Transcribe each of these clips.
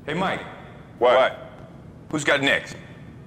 Hey, Mike. What? Who's got Knicks?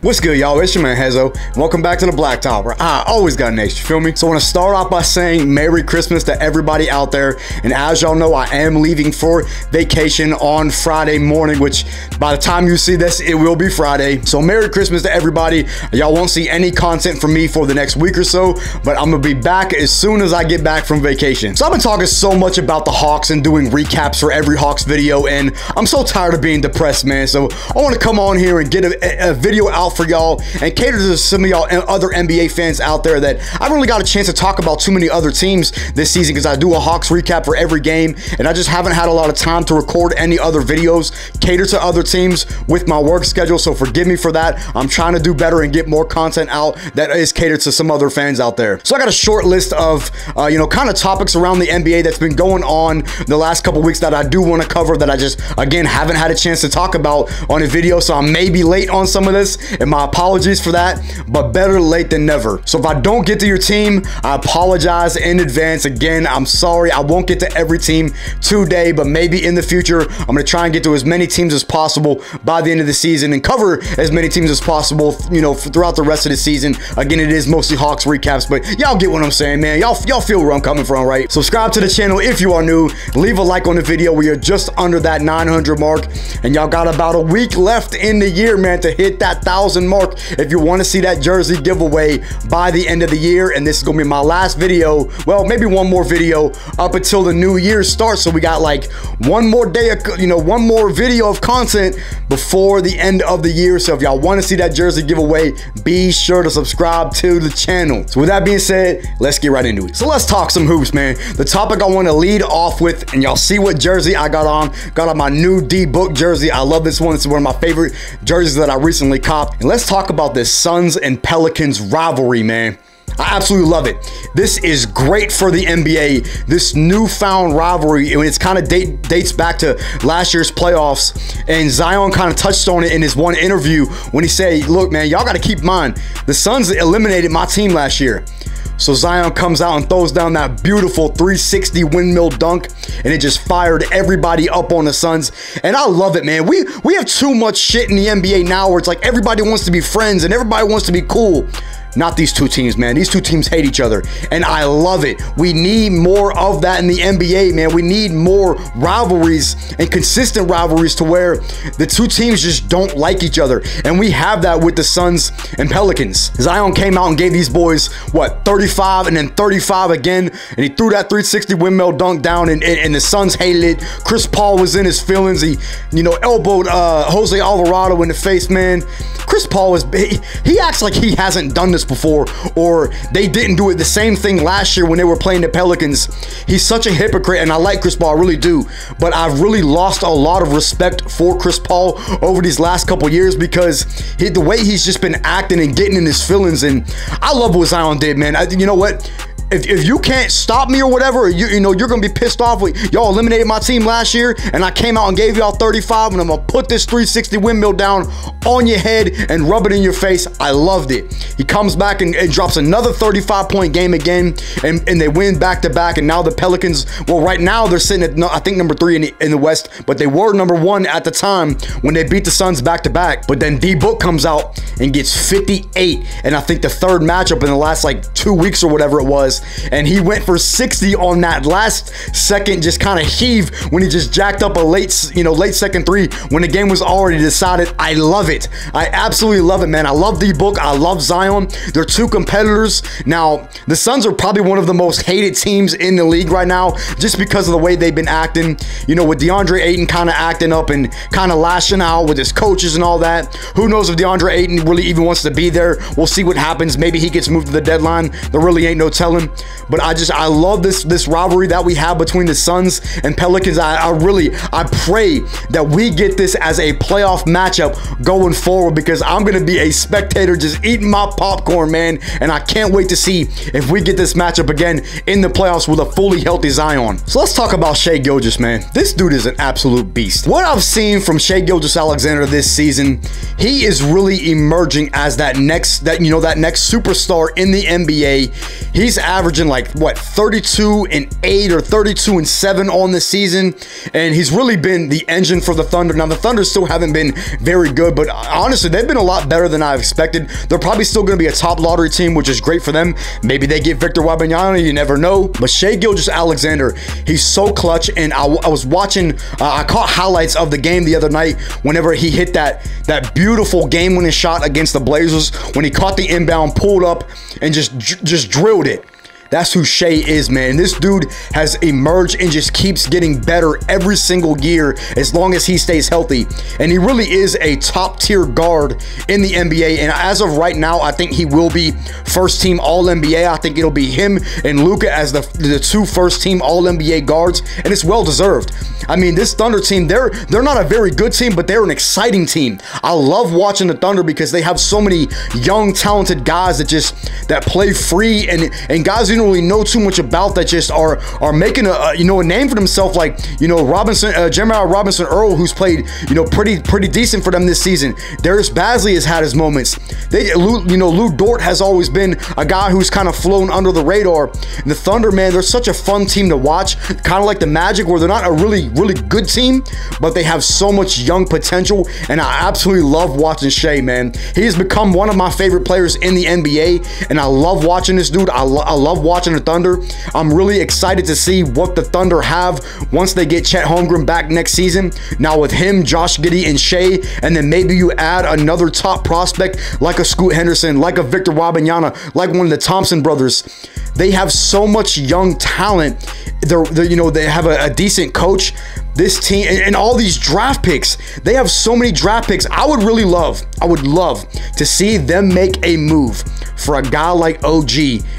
What's good, y'all? It's your man Hezo. Welcome back to the Blacktop, where I always got Knicks, you feel me? So I want to start off by saying Merry Christmas to everybody out there. And as y'all know, I am leaving for vacation on Friday morning, which by the time you see this, it will be Friday. So Merry Christmas to everybody. Y'all won't see any content from me for the next week or so, but I'm gonna be back as soon as I get back from vacation. So I've been talking so much about the Hawks and doing recaps for every Hawks video, and I'm so tired of being depressed, man. So I want to come on here and get a video out for y'all and cater to some of y'all other NBA fans out there that I haven't really got a chance to talk about too many other teams this season, because I do a Hawks recap for every game and I just haven't had a lot of time to record any other videos cater to other teams with my work schedule. So forgive me for that. I'm trying to do better and get more content out that is catered to some other fans out there. So I got a short list of kind of topics around the NBA that's been going on the last couple weeks that I do want to cover, that I just again haven't had a chance to talk about on a video. So I may be late on some of this, and my apologies for that, but better late than never. So if I don't get to your team, I apologize in advance. Again, I'm sorry. I won't get to every team today, but maybe in the future, I'm going to try and get to as many teams as possible by the end of the season and cover as many teams as possible, throughout the rest of the season. Again, it is mostly Hawks recaps, but y'all get what I'm saying, man. Y'all feel where I'm coming from, right? Subscribe to the channel if you are new. Leave a like on the video. We are just under that 900 mark, and y'all got about a week left in the year, man, to hit that 1,000 mark if you want to see that jersey giveaway by the end of the year. And this is gonna be my last video, well, maybe one more video up until the new year starts. So we got like one more day of, one more video of content before the end of the year. So if y'all want to see that jersey giveaway, be sure to subscribe to the channel. So with that being said, let's get right into it. So let's talk some hoops, man. The topic I want to lead off with, and y'all see what jersey I got on my new D-Book jersey. I love this one. This is one of my favorite jerseys that I recently copped. And let's talk about this Suns and Pelicans rivalry, man. I absolutely love it. This is great for the NBA. This newfound rivalry, and it's kind of dates back to last year's playoffs. And Zion kind of touched on it in his one interview when he said, look, man, y'all got to keep in mind, the Suns eliminated my team last year. So Zion comes out and throws down that beautiful 360 windmill dunk, and it just fired everybody up on the Suns. And I love it, man. We have too much shit in the NBA now where it's like everybody wants to be friends and everybody wants to be cool. Not these two teams, man. These two teams hate each other, and I love it. We need more of that in the NBA, man. We need more rivalries and consistent rivalries to where the two teams just don't like each other, and we have that with the Suns and Pelicans. Zion came out and gave these boys, what, 35 and then 35 again, and he threw that 360 windmill dunk down, and the Suns hated it. Chris Paul was in his feelings. He, elbowed Jose Alvarado in the face, man. Chris Paul he acts like he hasn't done this before, or they didn't do it the same thing last year when they were playing the Pelicans. He's such a hypocrite, and I like Chris Paul, I really do, but I've really lost a lot of respect for Chris Paul over these last couple years, because the way he's just been acting and getting in his feelings. And I love what Zion did, man. You know what? If you can't stop me or whatever, you're gonna be pissed off. Y'all eliminated my team last year, and I came out and gave y'all 35, and I'm gonna put this 360 windmill down on your head and rub it in your face. I loved it. He comes back and drops another 35-point game again, and they win back-to-back. And now the Pelicans, well, right now they're sitting at, I think, number 3 in the West, but they were number 1 at the time when they beat the Suns back-to-back. But then D-Book comes out and gets 58, and I think the third matchup in the last like 2 weeks or whatever it was, and he went for 60 on that last second just kind of heave when he just jacked up a late second three when the game was already decided. I love it. I absolutely love it, man. I love D-Book. I love Zion. They're two competitors. Now, the Suns are probably one of the most hated teams in the league right now, just because of the way they've been acting, with DeAndre Ayton kind of acting up and kind of lashing out with his coaches and all that. Who knows if DeAndre Ayton really even wants to be there. We'll see what happens. Maybe he gets moved to the deadline. There really ain't no telling. But I love this rivalry that we have between the Suns and Pelicans. I pray that we get this as a playoff matchup going forward, because I'm going to be a spectator just eating my popcorn, man. And I can't wait to see if we get this matchup again in the playoffs with a fully healthy Zion. So let's talk about Shai Gilgeous, man. This dude is an absolute beast. What I've seen from Shai Gilgeous-Alexander this season, he is really emerging as that next superstar in the NBA. He's averaging like what, 32-8 or 32-7 on this season, and he's really been the engine for the Thunder. Now the Thunder still haven't been very good, but honestly they've been a lot better than I expected. They're probably still going to be a top lottery team, which is great for them. Maybe they get Victor Wembanyama, you never know. But Shai Gilgeous-Alexander, he's so clutch, and I was watching, I caught highlights of the game the other night whenever he hit that beautiful game-winning shot against the Blazers, when he caught the inbound, pulled up, and just drilled it. That's who Shai is, man. This dude has emerged and just keeps getting better every single year as long as he stays healthy. And he really is a top-tier guard in the NBA. And as of right now, I think he will be first-team All-NBA. I think it'll be him and Luka as the two first-team All-NBA guards, and it's well-deserved. I mean, this Thunder team, they're not a very good team, but they're an exciting team. I love watching the Thunder because they have so many young, talented guys that play free, and guys who don't really know too much about, that just are making a name for themselves, like Jeremiah Robinson Earl, who's played pretty decent for them this season. Darius Bazley has had his moments. Lou Dort has always been a guy who's kind of flown under the radar. And the Thunder, man, they're such a fun team to watch, kind of like the Magic, where they're not a really good team, but they have so much young potential, and I absolutely love watching Shai, man. He has become one of my favorite players in the NBA, and I love watching this dude. I love watching the Thunder. I'm really excited to see what the Thunder have once they get Chet Holmgren back next season. Now with him, Josh Giddey, and Shai, and then maybe you add another top prospect like a Scoot Henderson, like a Victor Wembanyama, like one of the Thompson brothers. They have so much young talent. They have a decent coach. This team and all these draft picks, they have so many draft picks. I would love to see them make a move for a guy like OG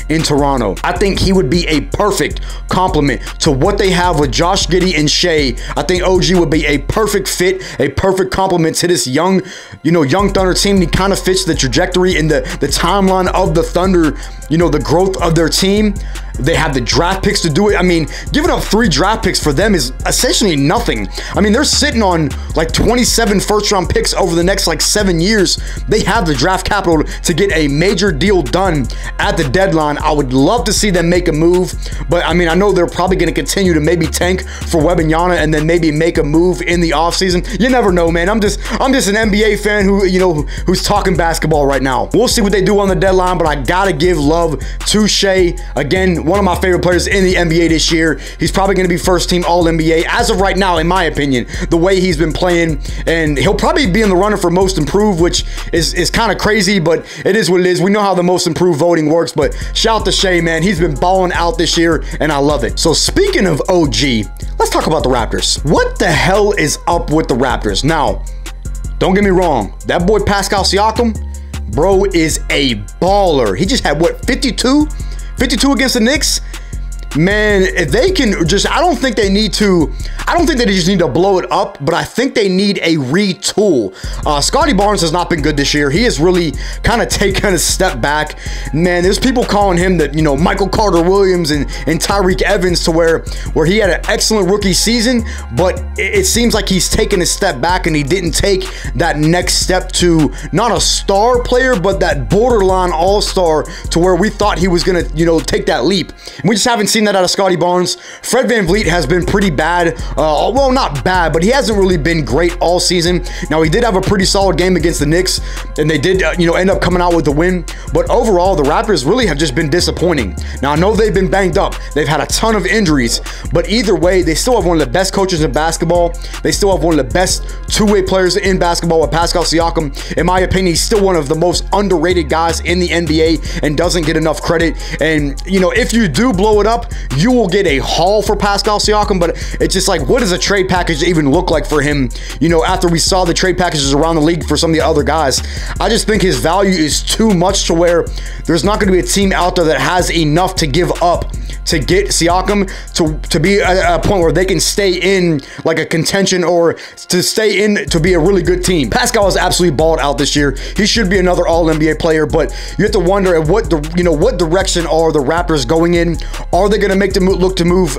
in Toronto. I think he would be a perfect complement to what they have with Josh Giddey and Shai. I think OG would be a perfect fit, a perfect complement to this young Thunder team. He kind of fits the trajectory and the timeline of the Thunder, the growth of their team. They have the draft picks to do it. I mean, giving up 3 draft picks for them is essentially nothing. I mean, they're sitting on like 27 first-round picks over the next like 7 years. They have the draft capital to get a major deal done at the deadline. I would love to see them make a move, but I mean, I know they're probably going to continue to maybe tank for Wembanyama and then maybe make a move in the offseason. You never know, man. I'm just an NBA fan who's talking basketball right now. We'll see what they do on the deadline, but I gotta give love to Shai. Again, one of my favorite players in the NBA this year. He's probably going to be first team All-NBA as of right now, in my opinion, the way he's been playing, and he'll probably be in the running for most improved, which is kind of crazy, but it is what it is. We know how the most improved voting works, but shout out to Shai, man. He's been balling out this year, and I love it. So speaking of OG, let's talk about the Raptors. What the hell is up with the Raptors? Now, don't get me wrong. That boy Pascal Siakam, bro, is a baller. He just had, what, 52 against the Knicks? Man, if they can just, I don't think they just need to blow it up, but I think they need a retool. Scotty Barnes has not been good this year. He has really kind of taken a step back. Man, there's people calling him the, Michael Carter Williams and Tyreek Evans, to where he had an excellent rookie season, but it seems like he's taken a step back and he didn't take that next step to not a star player, but that borderline all-star, to where we thought he was going to, take that leap. And we just haven't seen that out of Scotty Barnes. Fred VanVleet has been pretty bad. Well, not bad, but he hasn't really been great all season. Now, he did have a pretty solid game against the Knicks, and they did, end up coming out with the win. But overall, the Raptors really have just been disappointing. Now, I know they've been banged up. They've had a ton of injuries, but either way, they still have one of the best coaches in basketball. They still have one of the best two-way players in basketball with Pascal Siakam. In my opinion, he's still one of the most underrated guys in the NBA and doesn't get enough credit. And, if you do blow it up, you will get a haul for Pascal Siakam, but it's just like, what does a trade package even look like for him? After we saw the trade packages around the league for some of the other guys, I just think his value is too much to where there's not going to be a team out there that has enough to give up to get Siakam to be at a point where they can stay in like a contention or to stay in to be a really good team. Pascal has absolutely balled out this year. He should be another All-NBA player, but you have to wonder at what direction are the Raptors going in? Are they going to make the look to move,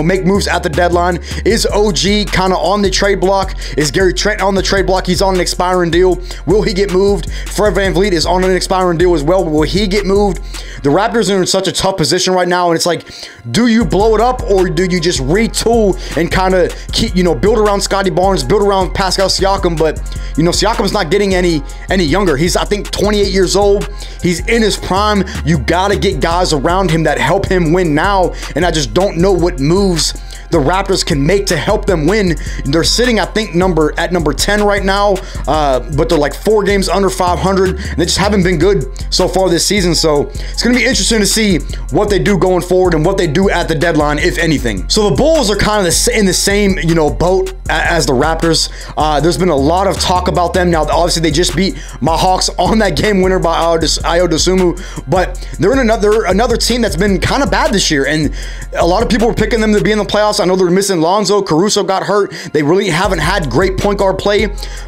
make moves at the deadline? Is OG kind of on the trade block? Is Gary Trent on the trade block? He's on an expiring deal. Will he get moved? Fred VanVleet is on an expiring deal as well. Will he get moved? The Raptors are in such a tough position right now, and it's like, do you blow it up or do you just retool and kind of keep, build around Scotty Barnes, build around Pascal Siakam? But Siakam's not getting any younger. He's, I think, 28 years old. He's in his prime. You gotta get guys around him that help him win now, and I just don't know what moves the Raptors can make to help them win. They're sitting, I think, at number 10 right now, but they're like 4 games under 500. They just haven't been good so far this season. So it's going to be interesting to see what they do going forward and what they do at the deadline, if anything. So the Bulls are kind of in the same, boat as the Raptors. There's been a lot of talk about them. Now, obviously, they just beat my Hawks on that game winner by Ayo Dosunmu, but they're in another team that's been kind of bad this year, and a lot of people were picking them to be in the playoffs. I know they're missing Lonzo. Caruso got hurt. They really haven't had great point guard play.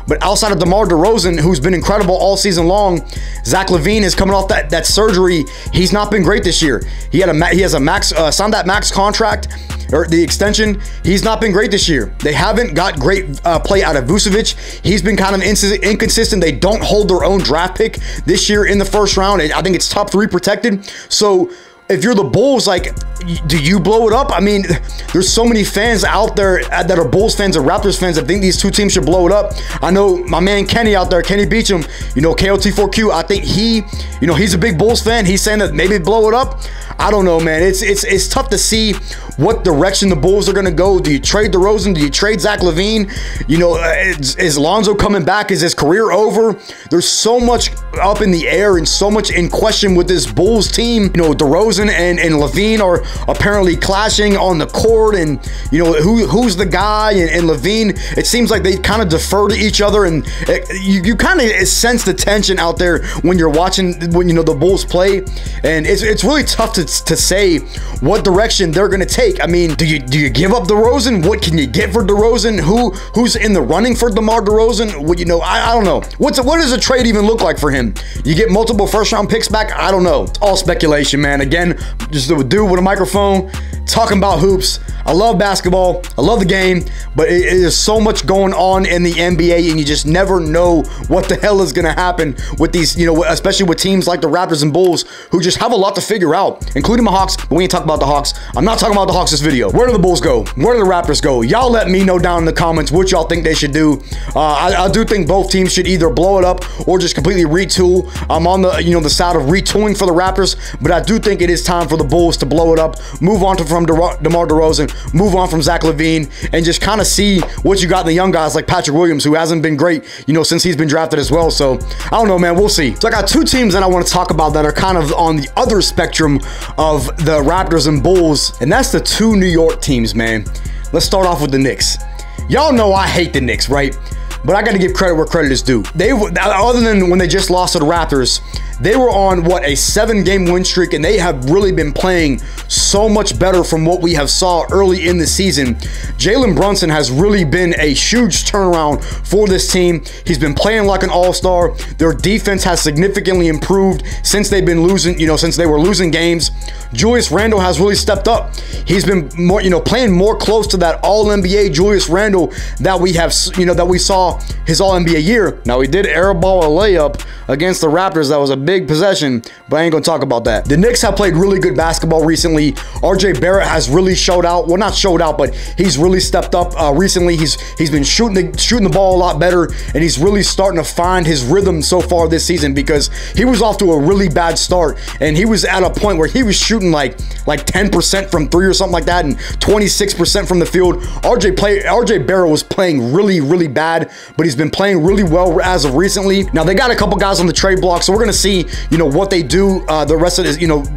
But outside of DeMar DeRozan, who's been incredible all season long, Zach LaVine is coming off that surgery. He's not been great this year. He has a max signed that max contract, or the extension. He's not been great this year. They haven't got great play out of Vucevic. He's been kind of inconsistent. They don't hold their own draft pick this year in the first round. I think it's top 3 protected. So if you're the Bulls, like, do you blow it up? I mean, there's so many fans out there that are Bulls fans or Raptors fans that think these two teams should blow it up. I know my man Kenny out there, Kenny Beecham, KOT4Q, I think he's a big Bulls fan. He's saying that maybe blow it up. I don't know, man. It's tough to see what direction the Bulls are going to go. Do you trade DeRozan? Do you trade Zach LaVine? Is Lonzo coming back? Is his career over? There's so much up in the air and so much in question with this Bulls team. DeRozan and LaVine are apparently clashing on the court, and who's the guy, and LaVine, it seems like they kind of defer to each other, and you kind of sense the tension out there when you're watching the Bulls play, and it's really tough to say what direction they're going to take. I mean, do you give up DeRozan? What can you get for DeRozan? Who's in the running for DeMar DeRozan? I don't know. What does a trade even look like for him? You get multiple first-round picks back? I don't know. It's all speculation, man. Again, just a dude with a microphone talking about hoops. I love basketball. I love the game, but there's so much going on in the NBA, and you just never know what the hell is going to happen with these, especially with teams like the Raptors and Bulls, who just have a lot to figure out, including my Hawks. But we ain't talking about the Hawks. I'm not talking about the Hawks this video. Where do the Bulls go? Where do the Raptors go? Y'all let me know down in the comments what y'all think they should do. I do think both teams should either blow it up or just completely retool. I'm on the side of retooling for the Raptors, but I do think it is time for the Bulls to blow it up, move on from DeMar DeRozan, move on from Zach LaVine, and just kind of see what you got in the young guys like Patrick Williams, who hasn't been great, since he's been drafted as well. So I don't know, man. We'll see. So I got 2 teams that I want to talk about that are kind of on the other spectrum of the Raptors and Bulls, and that's the 2 New York teams, man. Let's start off with the Knicks. Y'all know I hate the Knicks, right? But I got to give credit where credit is due. Other than when they just lost to the Raptors, they were on, a 7-game win streak, and they have really been playing so much better from what we have saw early in the season. Jalen Brunson has really been a huge turnaround for this team. He's been playing like an all-star. Their defense has significantly improved since they've been losing, since they were losing games. Julius Randle has really stepped up. He's been more, playing more close to that All-NBA Julius Randle that we have, that we saw his All-NBA year. Now, he did airball a layup against the Raptors. That was a big possession, but I ain't gonna talk about that. The Knicks have played really good basketball recently. RJ Barrett has really showed out. Well, not showed out, but he's really stepped up recently. He's been shooting the ball a lot better, and he's really starting to find his rhythm so far this season, because he was off to a really bad start, and he was at a point where he was shooting like 10% from 3 or something like that, and 26% from the field. RJ Barrett was playing really, really bad but he's been playing really well as of recently. Now, they got a couple guys on the trade block, so we're going to see, what they do the rest of this,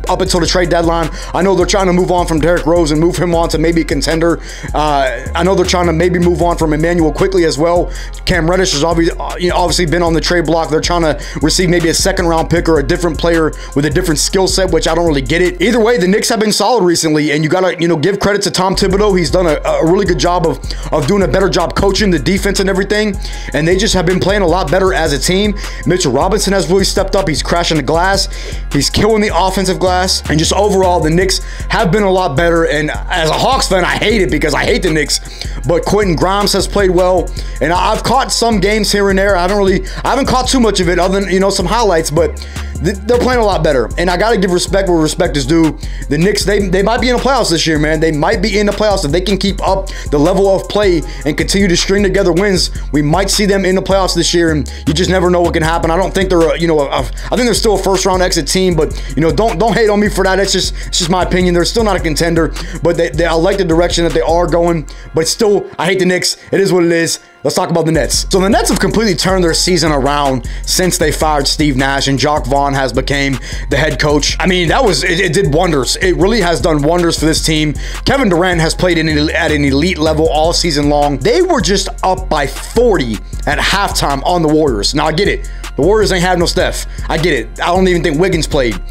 up until the trade deadline. I know they're trying to move on from Derrick Rose and move him on to maybe a contender. I know they're trying to maybe move on from Emmanuel quickly as well. Cam Reddish has obviously been on the trade block. They're trying to receive maybe a second-round pick or a different player with a different skill set, which I don't really get it. Either way, the Knicks have been solid recently, and you got to, give credit to Tom Thibodeau. He's done a really good job of doing a better job coaching the defense and everything, and they just have been playing a lot better as a team. Mitchell Robinson has really stepped up. He's crashing the glass. He's killing the offensive glass, and just overall, the Knicks have been a lot better. And as a Hawks fan, I hate it because I hate the Knicks, but Quentin Grimes has played well, and I've caught some games here and there. I haven't caught too much of it other than, some highlights, but they're playing a lot better. And I got to give respect where respect is due. The Knicks, they might be in the playoffs this year, man. They might be in the playoffs. If they can keep up the level of play and continue to string together wins, we might see them in the playoffs this year, and you just never know what can happen. I don't think they're, I think they're still a first-round exit team, but, don't hate on me for that. It's just my opinion. They're still not a contender, but I like the direction that they are going, but still, I hate the Knicks. It is what it is. Let's talk about the Nets. So the Nets have completely turned their season around since they fired Steve Nash and Jacques Vaughn has became the head coach. I mean, it did wonders. It really has done wonders for this team. Kevin Durant has played at an elite level all season long. They were just up by 40 at halftime on the Warriors. Now, I get it. The Warriors ain't have no Steph. I get it. I don't even think Wiggins played.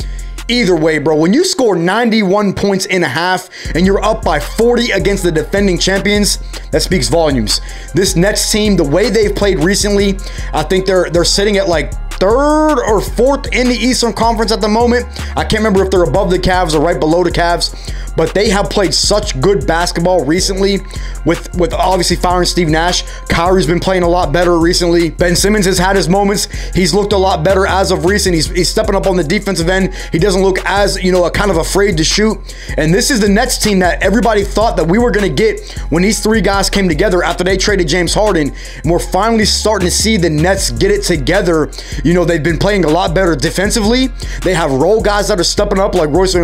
Either way, bro, when you score 91 points in a half and you're up by 40 against the defending champions, that speaks volumes. This Nets team, the way they've played recently, I think they're sitting at like third or fourth in the Eastern Conference at the moment. I can't remember if they're above the Cavs or right below the Cavs, but they have played such good basketball recently with obviously firing Steve Nash. Kyrie's been playing a lot better recently. Ben Simmons has had his moments. He's looked a lot better as of recent. He's stepping up on the defensive end. He doesn't look as, kind of afraid to shoot. And this is the Nets team that everybody thought that we were going to get when these three guys came together after they traded James Harden. And we're finally starting to see the Nets get it together. They've been playing a lot better defensively. They have role guys that are stepping up like Royce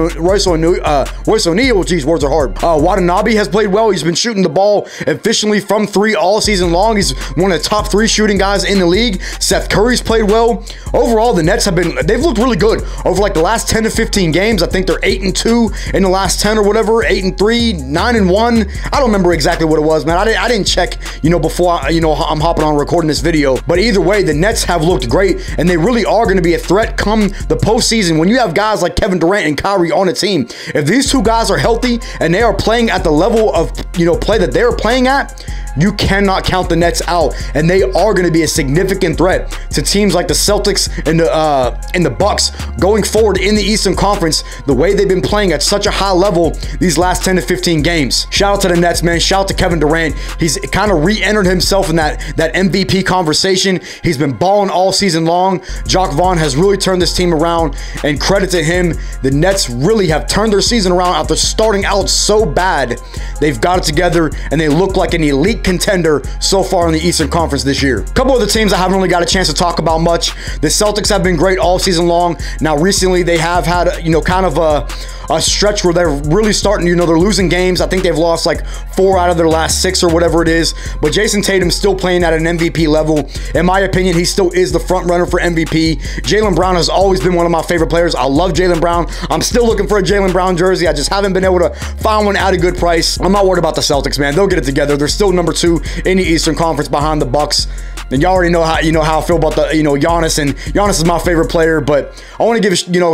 O'Neal. Geez, words are hard. Watanabe has played well. He's been shooting the ball efficiently from three all season long. He's one of the top three shooting guys in the league. Seth Curry's played well. Overall, the Nets they've looked really good over like the last 10 to 15 games. I think they're 8-2 in the last 10 or whatever, 8-3, 9-1. I don't remember exactly what it was, man. I didn't check, before I'm hopping on recording this video. But either way, the Nets have looked great, and they really are going to be a threat come the postseason when you have guys like Kevin Durant and Kyrie on a team. If these two guys are healthy and they are playing at the level of play that they're playing at, you cannot count the Nets out, and they are going to be a significant threat to teams like the Celtics and the Bucks going forward in the Eastern Conference. The way they've been playing at such a high level these last 10 to 15 games. Shout out to the Nets, man. Shout out to Kevin Durant. He's kind of re-entered himself in that MVP conversation. He's been balling all season long. Jacques Vaughn has really turned this team around, and credit to him. The Nets really have turned their season around after starting out so bad. They've got it together, and they look like an elite contender so far in the Eastern Conference this year. A couple of the teams I haven't really got a chance to talk about much. The Celtics have been great all season long. Now, recently they have had, kind of a stretch where they're really starting, they're losing games. I think they've lost like 4 out of their last 6 or whatever it is. But Jason Tatum's still playing at an MVP level. In my opinion, he still is the front runner for MVP. Jaylen Brown has always been one of my favorite players. I love Jaylen Brown. I'm still looking for a Jaylen Brown jersey. I just haven't been able to find one at a good price. I'm not worried about the Celtics, man. They'll get it together. They're still number 2 in the Eastern Conference behind the Bucks. And y'all already know how I feel about the Giannis, and Giannis is my favorite player. But I want to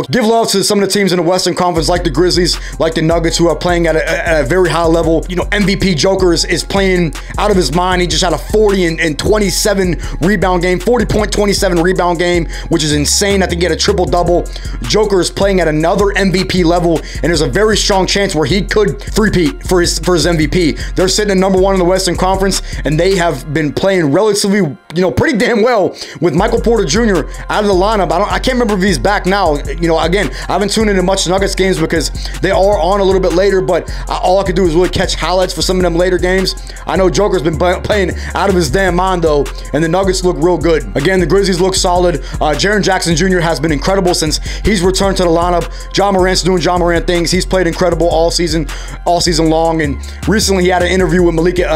give love to some of the teams in the Western Conference, like the Grizzlies, like the Nuggets, who are playing at a very high level. MVP Joker is playing out of his mind. He just had a 40 and 27 rebound game, 40.27 rebound game, which is insane. I think he had a triple-double. Joker is playing at another MVP level, and there's a very strong chance where he could three-peat for his MVP. They're sitting at number 1 in the Western Conference, and they have been playing relatively pretty damn well with Michael Porter Jr. out of the lineup. I can't remember if he's back now. Again, I haven't tuned into much Nuggets games because they are on a little bit later, but all I could do is really catch highlights for some of them later games. I know Joker's been playing out of his damn mind though, and the Nuggets look real good. Again, the Grizzlies look solid. Jaren Jackson Jr. has been incredible since he's returned to the lineup. Ja Morant's doing Ja Morant things. He's played incredible all season long, and recently he had an interview with Malika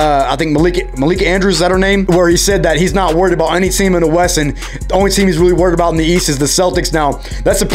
Andrews, is that her name? Where he said that he's not worried about any team in the West, and the only team he's really worried about in the East is the Celtics. Now, that's a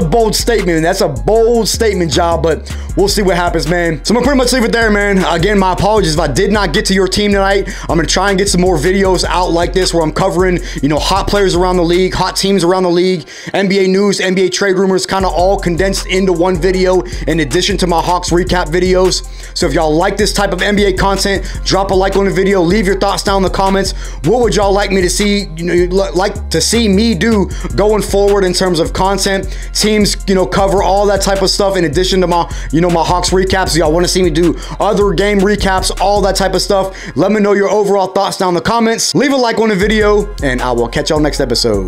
bold statement, and that's a bold statement, Ja, but we'll see what happens, man. So I'm gonna pretty much leave it there, man. Again, my apologies if I did not get to your team tonight. I'm gonna try and get some more videos out like this where I'm covering, hot players around the league, hot teams around the league, NBA news, NBA trade rumors, kind of all condensed into one video in addition to my Hawks recap videos. So if y'all like this type of NBA content, drop a like on the video, leave your thoughts down in the comments. What would y'all like me to see, like to see me do going forward in terms of content, teams, cover all that type of stuff in addition to my, my Hawks recaps. Y'all want to see me do other game recaps, all that type of stuff. Let me know your overall thoughts down in the comments. Leave a like on the video, and I will catch y'all next episode.